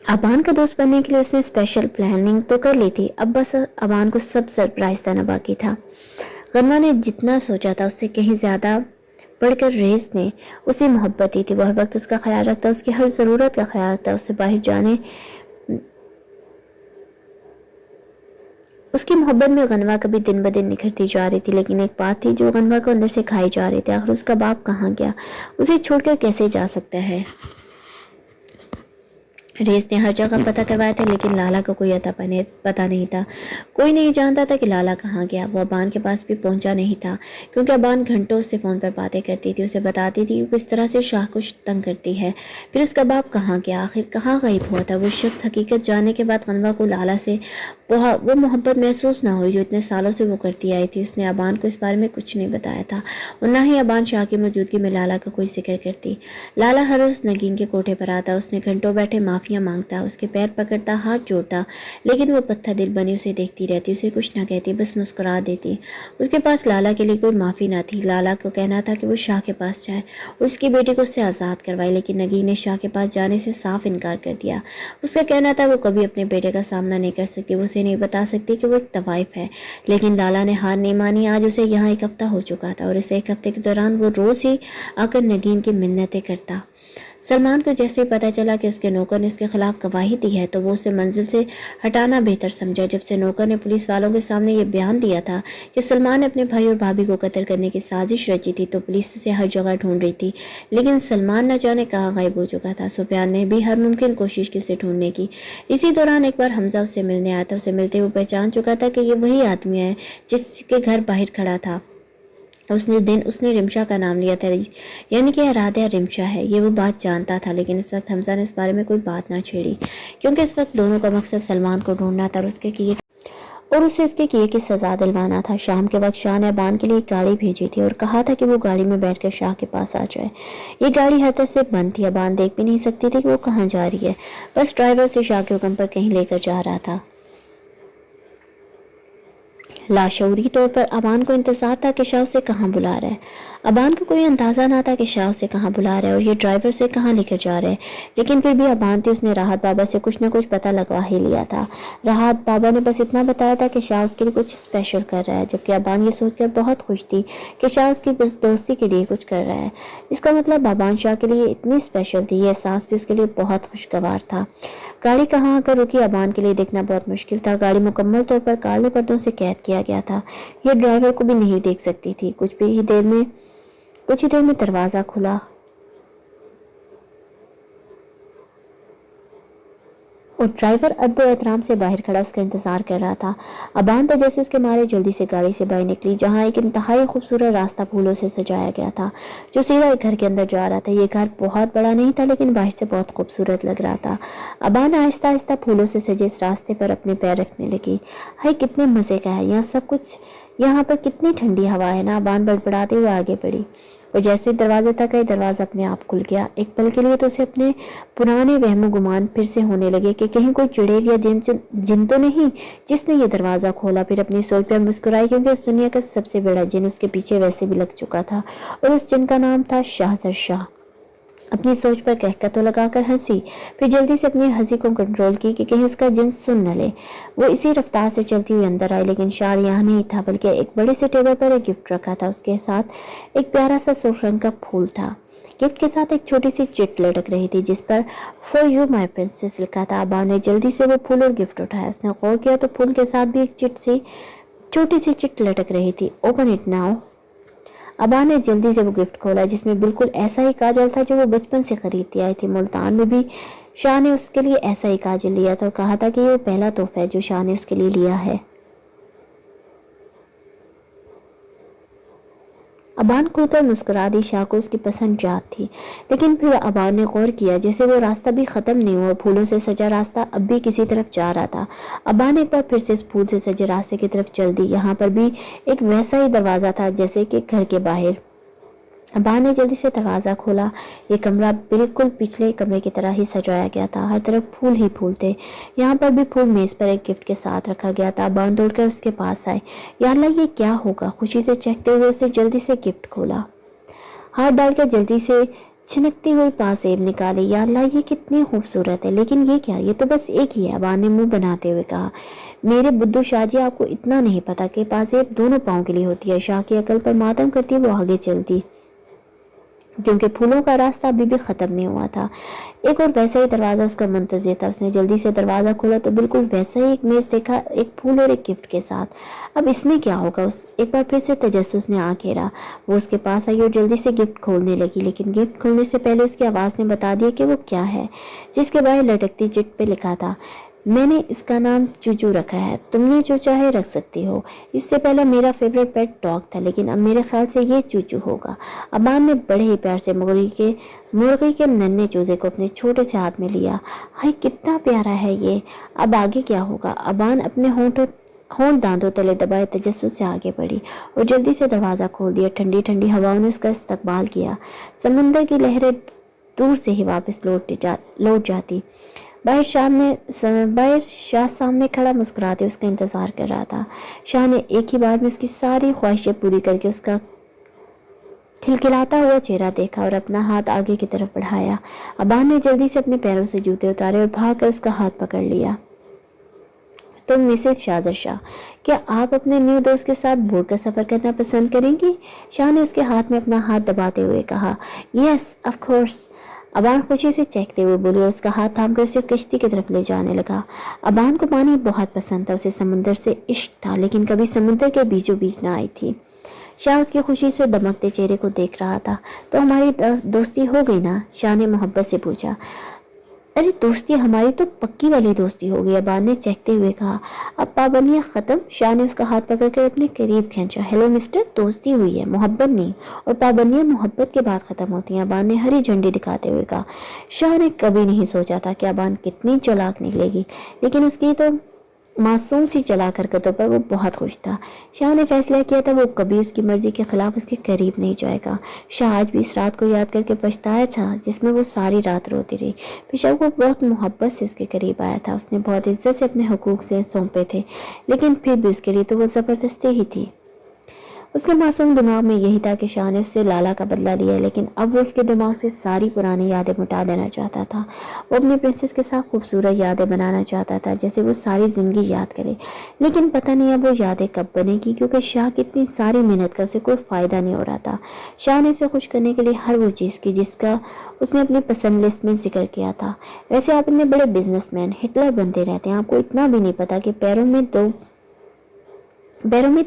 अबान का दोस्त बनने के लिए उसने स्पेशल प्लानिंग तो कर ली थी, अब बस अबान को सब सरप्राइज देना बाकी था। गन्ना ने जितना सोचा था उससे कहीं ज्यादा बढ़कर रेस ने उसे मोहब्बत दी थी। वो हर वक्त उसका ख्याल रखता, उसकी हर जरूरत का ख्याल रखता, उससे बाहर जाने। उसकी मोहब्बत में गनवा कभी दिन ब दिन निखरती जा रही थी, लेकिन एक बात थी जो गनवा को अंदर से खाई जा रही थी। आखिर उसका बाप कहाँ गया? उसे छोड़कर कैसे जा सकता है? रेस ने हर जगह पता करवाया था, लेकिन लाला को कोई पता नहीं था। कोई नहीं जानता था कि लाला कहाँ गया। वो अबान के पास भी पहुंचा नहीं था, क्योंकि अबान घंटों उससे फ़ोन पर बातें करती थी, उसे बताती थी कि किस तरह से शाह को तंग करती है। फिर उसका बाप कहाँ गया, आखिर कहाँ गायब हुआ था? वो शख्स हकीकत जानने के बाद गनवा को लाला से वो मोहब्बत महसूस ना हुई जो इतने सालों से वो करती आई थी। उसने अबान को इस बारे में कुछ नहीं बताया था, और ना ही अबान शाह की मौजूदगी में लाला का कोई जिक्र करती। लाला हर रोज नगीन के कोठे पर आता, उसने घंटों बैठे माफिया मांगता, उसके पैर पकड़ता, हाथ जोड़ता, लेकिन वो पत्थर दिल बनी उसे देखती रहती, उसे कुछ ना कहती, बस मुस्कुरा देती। उसके पास लाला के लिए कोई माफ़ी ना थी। लाला को कहना था कि वो शाह के पास जाए और उसकी बेटी को उससे आज़ाद करवाए, लेकिन नगीन ने शाह के पास जाने से साफ इनकार कर दिया। उसका कहना था वो कभी अपने बेटे का सामना नहीं कर सकती, वो उसे नहीं बता सकती कि वो एक तवाइफ है। लेकिन लाला ने हार नहीं मानी। आज उसे यहाँ एक हफ्ता हो चुका था, और इस एक हफ्ते के दौरान वो रोज ही आकर नगीन की मिन्नतें करता। सलमान को जैसे ही पता चला कि उसके नौकर ने उसके खिलाफ गवाही दी है, तो वो उसे मंजिल से हटाना बेहतर समझा। जब से नौकर ने पुलिस वालों के सामने ये बयान दिया था कि सलमान ने अपने भाई और भाभी को कत्ल करने की साजिश रची थी, तो पुलिस उसे हर जगह ढूंढ रही थी, लेकिन सलमान न जाने कहाँ गायब हो चुका था। सुफियान ने भी हर मुमकिन कोशिश की उसे ढूंढने की। इसी दौरान एक बार हमजा उससे मिलने आया था। उसे मिलते हुए पहचान चुका था कि ये वही आदमी है जिसके घर बाहर खड़ा था। उसने रिमशा का नाम लिया था, यानी कि आराध्या रिमशा है। ये वो बात जानता था, लेकिन इस वक्त हमजा ने इस बारे में कोई बात ना छेड़ी, क्योंकि इस वक्त दोनों का मकसद सलमान को ढूंढना था और उसे उसके किए की सजा दिलवाना था। शाम के वक्त शाह ने अबान के लिए एक गाड़ी भेजी थी और कहा था कि वो गाड़ी में बैठकर शाह के पास आ जाए। ये गाड़ी हर तरह से बंद थी, अबान देख भी नहीं सकती थी कि वो कहाँ जा रही है, बस ड्राइवर से शाह के हुक्म पर कहीं लेकर जा रहा था। लाशऊरी तौर पर अबान को इंतजार था कि शाह उसे कहाँ बुला रहा है। अबान को कोई अंदाजा ना था कि शाह उसे कहाँ बुला रहा है और ये ड्राइवर से कहाँ लेकर जा रहा है, लेकिन फिर भी अबान थी, उसने राहत बाबा से कुछ ना कुछ पता लगवा ही लिया था। राहत बाबा ने बस इतना बताया था कि शाह उसके लिए कुछ स्पेशल कर रहा है, जबकि अबान ये सोचकर बहुत खुश थी कि शाह उसकी दोस्ती के लिए कुछ कर रहा है। इसका मतलब अबान शाह के लिए इतनी स्पेशल थी, ये एहसास भी उसके लिए बहुत खुशगवार था। गाड़ी कहाँ आकर रुकी अबान के लिए देखना बहुत मुश्किल था। गाड़ी मुकम्मल तौर पर काले पर्दों से कैद किया गया था, ये ड्राइवर को भी नहीं देख सकती थी। कुछ ही देर में दरवाजा खुला और ड्राइवर अदब एहतराम से बाहर खड़ा उसका इंतजार कर रहा था। अबान तो जैसे उसके मारे जल्दी से गाड़ी से बाहर निकली, जहां एक इंतहाई खूबसूरत रास्ता फूलों से सजाया गया था जो सीधा एक घर के अंदर जा रहा था। ये घर बहुत बड़ा नहीं था, लेकिन बाहर से बहुत खूबसूरत लग रहा था। अबान आहिस्ता आहिस्ता फूलों से सजे इस रास्ते पर अपने पैर रखने लगी। हाय, कितने मजे का है यहाँ सब कुछ, यहाँ पर कितनी ठंडी हवा है ना। अबान बड़बड़ाते हुए आगे बढ़ी। वो जैसे दरवाजे तक आई, दरवाजा अपने आप खुल गया। एक पल के लिए तो उसे अपने पुराने वहमो गुमान फिर से होने लगे कि कहीं कोई चुड़ैल या जिन तो नहीं जिसने ये दरवाजा खोला। फिर अपनी सोच पर मुस्कुराई, क्योंकि उस दुनिया का सबसे बड़ा जिन उसके पीछे वैसे भी लग चुका था और उस जिन का नाम था शाहजर शाह। अपनी सोच पर कहका तो लगाकर हंसी, फिर जल्दी से अपनी हंसी को कंट्रोल की कि कहीं उसका जिन सुन न ले। वो इसी रफ्तार से चलती हुई अंदर आई, लेकिन शाह यहाँ नहीं था, बल्कि एक बड़े से टेबल पर एक गिफ्ट रखा था। उसके साथ एक प्यारा सा सुर्ख रंग का फूल था। गिफ्ट के साथ एक छोटी सी चिट लटक रही थी जिस पर फॉर यू माई प्रिंसेस लिखा था। अबा ने जल्दी से वो फूल और गिफ्ट उठाया। उसने गौर किया तो फूल के साथ भी एक छोटी सी चिट लटक रही थी। Open it now. अबा ने जल्दी से वो गिफ्ट खोला, जिसमें बिल्कुल ऐसा ही काजल था जो वो बचपन से खरीदती आई थी। मुल्तान में भी शाह ने उसके लिए ऐसा ही काजल लिया था और कहा था कि ये पहला तोहफा है जो शाह ने उसके लिए लिया है। अबान खुलकर मुस्कुरा दी। शाह को उसकी पसंद जात थी, लेकिन फिर अबान ने गौर किया जैसे वो रास्ता भी खत्म नहीं हुआ। फूलों से सजा रास्ता अब भी किसी तरफ जा रहा था। अबान एक बार फिर से इस फूल से सजे रास्ते की तरफ चल दी। यहाँ पर भी एक वैसा ही दरवाजा था जैसे कि घर के बाहर। अबा ने जल्दी से दरवाजा खोला। ये कमरा बिल्कुल पिछले कमरे की तरह ही सजाया गया था, हर तरफ फूल ही फूल थे। यहाँ पर भी फूल मेज पर एक गिफ्ट के साथ रखा गया था। अबा दौड़कर उसके पास आए। या अल्लाह, ये क्या होगा? खुशी से चहकते हुए उसने जल्दी से गिफ्ट खोला। हाथ डालकर जल्दी से छिनकती हुई पासेब निकाली। या अल्लाह, ये कितनी खूबसूरत है, लेकिन ये क्या? ये तो बस एक ही है। अबा ने मुंह बनाते हुए कहा। मेरे बुद्धू शाह जी, आपको इतना नहीं पता कि पासेब दोनों पाँव के लिए होती है। शाह की अकल पर मातम करती वो आगे चलती, क्योंकि फूलों का रास्ता अभी भी खत्म नहीं हुआ था। एक और वैसा ही दरवाजा उसका मुंतज़िर था। उसने जल्दी से दरवाजा खोला तो बिल्कुल वैसा ही एक मेज देखा, एक फूल और एक गिफ्ट के साथ। अब इसमें क्या होगा? उस एक बार फिर से तजस्सुस ने आंख घेरा। वो उसके पास आई और जल्दी से गिफ्ट खोलने लगी, लेकिन गिफ्ट खोलने से पहले उसकी आवाज ने बता दिया कि वो क्या है। जिसके बाहर लटकती चिट पे लिखा था, मैंने इसका नाम चूचू रखा है, तुमने जो चाहे रख सकती हो। इससे पहले मेरा फेवरेट पेट डॉग था, लेकिन अब मेरे ख्याल से ये चूचू होगा। अबान ने बड़े ही प्यार से मुर्गी के नन्हे चूजे को अपने छोटे से हाथ में लिया। हाय, कितना प्यारा है ये। अब आगे क्या होगा? अबान अपने होंठ दांतों तले दबाए तजस्सुस से आगे बढ़ी और जल्दी से दरवाजा खोल दिया। ठंडी ठंडी हवाओं ने उसका इस्तकबाल किया। समंदर की लहरें दूर से ही वापस लौट जाती। बाहर शाह सामने खड़ा मुस्कुराते उसका इंतजार कर रहा था। शाह ने एक ही बार में उसकी सारी ख्वाहिशें पूरी करके उसका खिलखिलाता हुआ चेहरा देखा और अपना हाथ आगे की तरफ बढ़ाया। अबान ने जल्दी से अपने पैरों से जूते उतारे और भागकर उसका हाथ पकड़ लिया। तो मिसेज शाहजर शाह, क्या आप अपने न्यू दोस्त के साथ बोट का सफर करना पसंद करेंगी? शाह ने उसके हाथ में अपना हाथ दबाते हुए कहा। Yes, of course. अबान खुशी से चहकते हुए बोली और उसका हाथ थामकर उसे कश्ती की तरफ ले जाने लगा। अबान को पानी बहुत पसंद था, उसे समुद्र से इश्क था, लेकिन कभी समुद्र के बीचों बीच ना आई थी। शाह उसकी खुशी से दमकते चेहरे को देख रहा था। तो हमारी दोस्ती हो गई ना? शाह ने मोहब्बत से पूछा। अरे दोस्ती हमारी तो पक्की वाली दोस्ती हो गई, अबान ने चहकते हुए कहा। अब पाबंदियां खत्म। शाह ने उसका हाथ पकड़कर अपने करीब खींचा। हेलो मिस्टर, दोस्ती हुई है, मोहब्बत नहीं। और पाबंदियां मोहब्बत के बाद खत्म होती हैं, अबान ने हरी झंडी दिखाते हुए कहा। शाह ने कभी नहीं सोचा था कि अबान कितनी चालाक निकलेगी, लेकिन उसकी तो मासूम सी चलाक हरकतों पर वो बहुत खुश था। शाह ने फैसला किया था वो कभी उसकी मर्जी के खिलाफ उसके करीब नहीं जाएगा। शाह आज भी इस रात को याद करके पछताया था जिसमें वो सारी रात रोती रही। बेशक वो बहुत मोहब्बत से उसके करीब आया था, उसने बहुत इज्जत से अपने हुकूक से सौंपे थे, लेकिन फिर भी उसके लिए तो वो जबरदस्ती ही थी। उसके मासूम दिमाग में यही था कि शाह ने उससे लाला का बदला लिया, लेकिन अब वो उसके दिमाग से सारी पुरानी यादें मिटा देना चाहता था। वो अपनी प्रिंसेस के साथ खूबसूरत यादें बनाना चाहता था, जैसे वो सारी जिंदगी याद करे। लेकिन पता नहीं अब वो यादें कब बनेगी, क्योंकि शाह की इतनी सारी मेहनत का उसे कोई फायदा नहीं हो रहा था। शाह ने उसे खुश करने के लिए हर वो चीज़ की जिसका उसने अपनी पसंद लिस्ट में जिक्र किया था। वैसे आप इतने बड़े बिजनेसमैन हिटलर बनते रहते हैं, आपको इतना भी नहीं पता कि पैरों में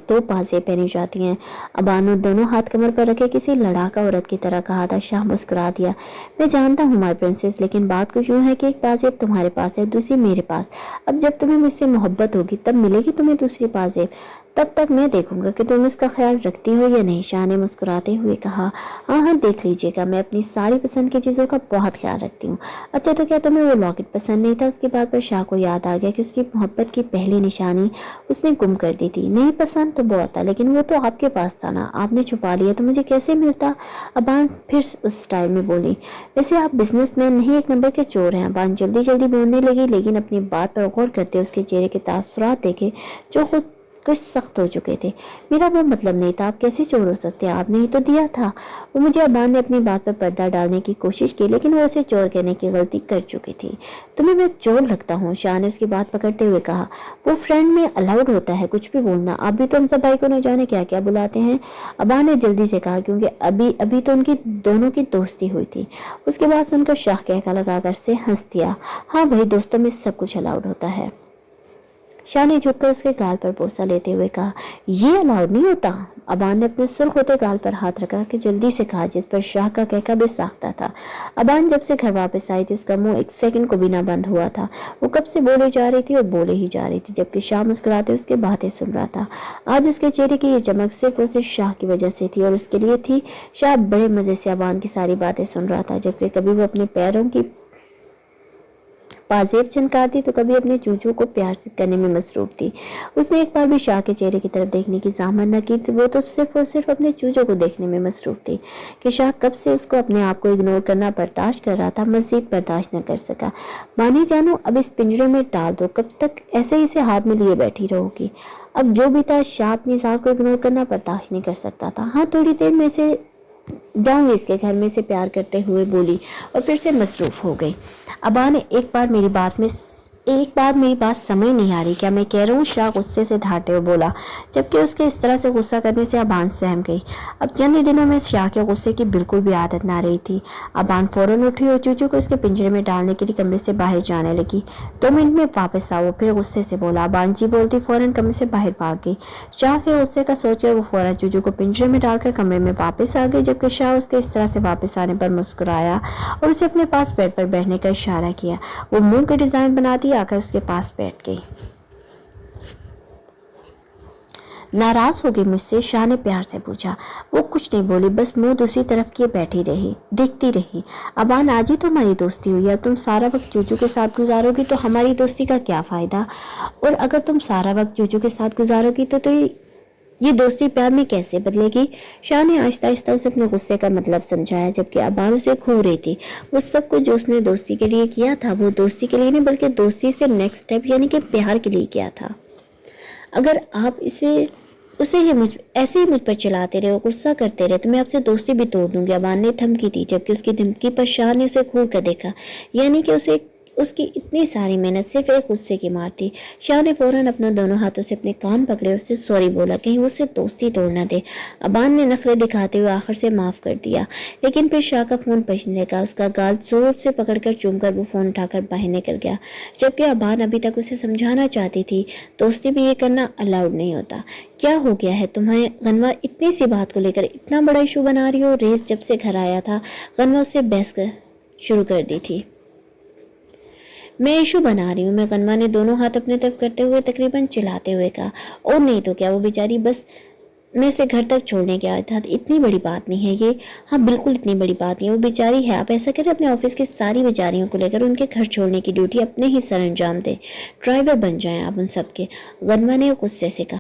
दो बाजें पहनी जाती हैं। अबान ने दोनों हाथ कमर पर रखे किसी लड़ाका औरत की तरह कहा था। शाह मुस्कुरा दिया। मैं जानता हूँ माय प्रिंसेस, लेकिन बात कुछ यूं है कि एक बाजेब तुम्हारे पास है, दूसरी मेरे पास। अब जब तुम्हें मुझसे मोहब्बत होगी तब मिलेगी तुम्हें दूसरी बाजेब। तब तक मैं देखूंगा कि तुम इसका ख्याल रखती हो या नहीं। शाह ने मुस्कुराते हुए कहा, हाँ हाँ देख लीजिएगा, मैं अपनी सारी पसंद की चीज़ों का बहुत ख्याल रखती हूँ। अच्छा तो क्या तुम्हें वो लॉकेट पसंद नहीं था? उसकी बात पर शाह को याद आ गया कि उसकी मोहब्बत की पहली निशानी उसने गुम कर दी थी। नहीं पसंद तो बहुत था, लेकिन वो तो आपके पास था ना, आपने छुपा लिया तो मुझे कैसे मिलता? अबान फिर उस स्टाइल में बोली, वैसे आप बिजनेसमैन नहीं एक नंबर के चोर हैं। अबान जल्दी जल्दी बोलने लगी, लेकिन अपनी बात पर गौर करते उसके चेहरे के तासुरात देखे जो खुद कुछ सख्त हो चुके थे। मेरा वो मतलब नहीं था, आप कैसे चोर हो सकते हैं, आपने ही तो दिया था। वो मुझे अबान ने अपनी बात पर पर्दा डालने की कोशिश की, लेकिन वो उसे चोर कहने की गलती कर चुकी थी। तुम्हें मैं चोर लगता हूँ? शाह ने उसकी बात पकड़ते हुए कहा। वो फ्रेंड में अलाउड होता है कुछ भी बोलना, आप भी तो हम सब भाई को न जाने क्या क्या बुलाते हैं। अबान ने जल्दी से कहा, क्योंकि अभी अभी तो उनकी दोनों की दोस्ती हुई थी। उसके बाद सुनकर शाह कहका लगाकर से हंस दिया। हाँ भाई, दोस्तों में सब कुछ अलाउड होता है। शाह ने झुककर उसके गाल पर बोसा लेते हुए कहा, ये अलाउड नहीं होता। अबान ने अपने सुर्ख होते गाल पर हाथ रखा कि जल्दी से कहा, जिस पर शाह का कहका भी साख्ता था। अबान जब से घर वापस आई थी उसका मुंह एक सेकंड को भी ना बंद हुआ था। वो कब से बोले जा रही थी और बोले ही जा रही थी, जबकि शाह मुस्कुराते उसके बातें सुन रहा था। आज उसके चेहरे की ये चमक सिर्फ उसे शाह की वजह से थी और उसके लिए थी। शाह बड़े मजे से अबान की सारी बातें सुन रहा था, जबकि कभी वो अपने पैरों की पाजेब चमकाती तो कभी अपने चूचू को प्यार से करने में मसरूफ थी। उसने एक बार भी शाह के चेहरे की तरफ देखने की ज़हमत न की। वो तो सिर्फ और सिर्फ अपने चूचों को देखने में मसरूफ थी कि शाह कब से उसको अपने आप को इग्नोर करना बर्दाश्त कर रहा था, मजीद बर्दाश्त न कर सका। मानी जानो, अब इस पिंजरे में डाल दो, कब तक ऐसे ही इसे हाथ में लिए बैठी रहोगी? अब जो भी था, शाह अपनी सास को इग्नोर करना बर्दाश्त नहीं कर सकता था। हाँ, थोड़ी देर में से जाऊंगी इसके घर में से प्यार करते हुए बोली और फिर से मसरूफ हो गई। अबा ने एक बार मेरी बात समझ नहीं आ रही क्या मैं कह रहा हूँ? शाह गुस्से से धारते हुए बोला, जबकि उसके इस तरह से गुस्सा करने से अबान सहम गई। अब चंद दिनों में शाह के गुस्से की बिल्कुल भी आदत ना रही थी। अबान फौरन उठी और चूचू को उसके पिंजरे में डालने के लिए कमरे से बाहर जाने लगी। 2 मिनट में वापस आओ, फिर गुस्से से बोला। अबान जी बोलती फौरन कमरे से बाहर भाग गई। शाह के गुस्से का सोचकर वो फौरन चूचू को पिंजरे में डालकर कमरे में वापस आ गई, जबकि शाह उसके इस तरह से वापस आने पर मुस्कुराया और उसे अपने पास बेड पर बैठने का इशारा किया। वो मुंह के डिजाइन बनाती आकर उसके पास बैठ गई। नाराज हो गई मुझसे? शाह ने प्यार से पूछा। वो कुछ नहीं बोली, बस मुंह दूसरी तरफ किए बैठी रही, देखती रही। अबान, आज ही तो हमारी दोस्ती हुई, अब तुम सारा वक्त चूचू के साथ गुजारोगी तो हमारी दोस्ती का क्या फायदा? और अगर तुम सारा वक्त चूचू के साथ गुजारोगी तो ये दोस्ती प्यार में कैसे बदलेगी? शाह ने आहिस्ता आहिस्ता उसे अपने गुस्से का मतलब समझाया, जबकि अबान उसे खो रही थी। वो सब कुछ जो उसने दोस्ती के लिए किया था वो दोस्ती के लिए नहीं बल्कि दोस्ती से नेक्स्ट स्टेप यानी कि प्यार के लिए किया था। अगर आप ऐसे ही मुझ पर चलाते रहे और गुस्सा करते रहे तो मैं आपसे दोस्ती भी तोड़ दूंगी। अबान ने धमकी दी, जबकि उसकी धमकी पर शाह ने उसे घूर कर देखा, यानी कि उसकी इतनी सारी मेहनत सिर्फ एक गुस्से की मार थी। शाह ने फौरन अपने दोनों हाथों से अपने कान पकड़े और उससे सॉरी बोला, कहीं वो उससे दोस्ती तोड़ना दे। अबान ने नखरे दिखाते हुए आखिर से माफ कर दिया, लेकिन फिर शाह का फोन बजने लगा। उसका गाल जोर से पकड़कर चूमकर वो फोन उठाकर बाहर निकल गया, जबकि अबान अभी तक उसे समझाना चाहती थी दोस्ती में ये करना अलाउड नहीं होता। क्या हो गया है तुम्हें गनवा? इतनी सी बात को लेकर इतना बड़ा इशू बना रही हो? रेस जब से घर आया था गनवा उससे बहस शुरू कर दी थी। मैं इशू बना रही हूँ मैं? गनवा ने दोनों हाथ अपने तरफ करते हुए तकरीबन चिल्लाते हुए कहा। और नहीं तो क्या, वो बेचारी बस میں اسے گھر تک چھوڑنے کے آیا تھا، اتنی بڑی بات نہیں ہے یہ۔ ہاں بالکل اتنی بڑی بات نہیں ہے، وہ بیچاری ہے۔ آپ ایسا کریں اپنے آفس کی ساری بیچاریوں کو لے کر ان کے گھر چھوڑنے کی ڈیوٹی اپنے ہی سر انجام دیں، ڈرائیور بن جائیں آپ ان سب کے، غنوہ نے غصے سے کہا۔